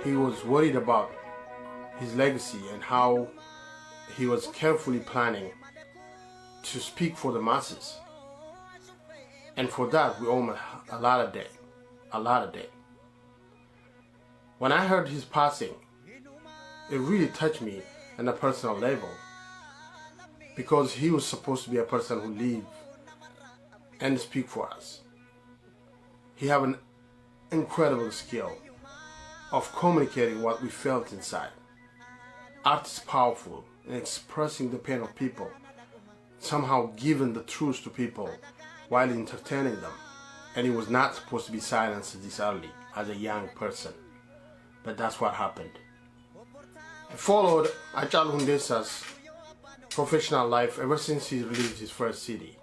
he was worried about his legacy and how he was carefully planning to speak for the masses. And for that, we owe him a lot of debt. A lot of debt. When I heard his passing, it really touched me on a personal level, because he was supposed to be a person who lived and speak for us. He had an incredible skill of communicating what we felt inside. Art is powerful in expressing the pain of people, somehow giving the truth to people while entertaining them. And he was not supposed to be silenced this early as a young person, but that's what happened. I followed Achalu Hundesa's professional life ever since he released his first CD.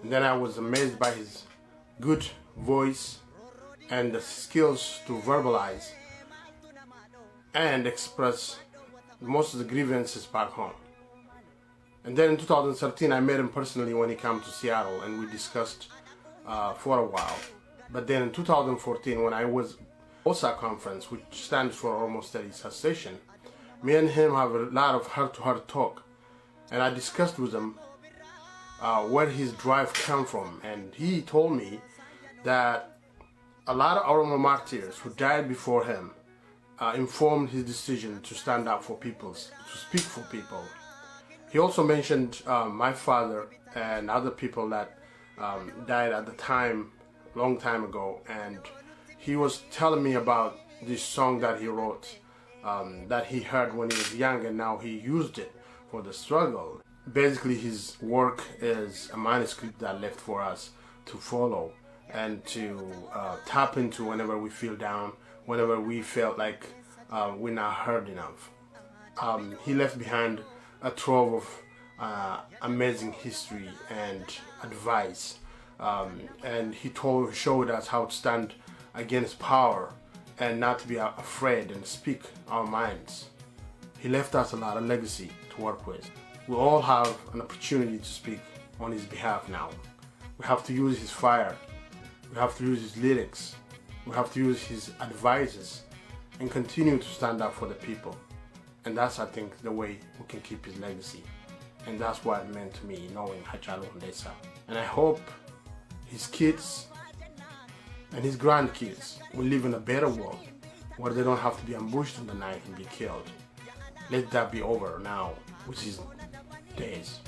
And then I was amazed by his good voice and the skills to verbalize and express most of the grievances back home. And then in 2013 I met him personally when he came to Seattle, and we discussed for a while. But then in 2014, when I was OSA conference, which stands for Almost Steady Cessation, me and him have a lot of heart-to-heart talk, and I discussed with him where his drive came from. And he told me that a lot of our martyrs who died before him informed his decision to stand up for people, to speak for people. He also mentioned my father and other people that died at the time, long time ago, and he was telling me about this song that he wrote, that he heard when he was young, and now he used it for the struggle. Basically, his work is a manuscript that left for us to follow and to tap into whenever we feel down, whenever we felt like we're not heard enough. He left behind a trove of amazing history and advice, and he showed us how to stand against power and not to be afraid and speak our minds. He left us a lot of legacy to work with. We all have an opportunity to speak on his behalf now. We have to use his fire, we have to use his lyrics, we have to use his advices and continue to stand up for the people. And that's, I think, the way we can keep his legacy. And that's what it meant to me, knowing Achalu Hundesa. And I hope his kids and his grandkids will live in a better world where they don't have to be ambushed in the night and be killed. Let that be over now with his days.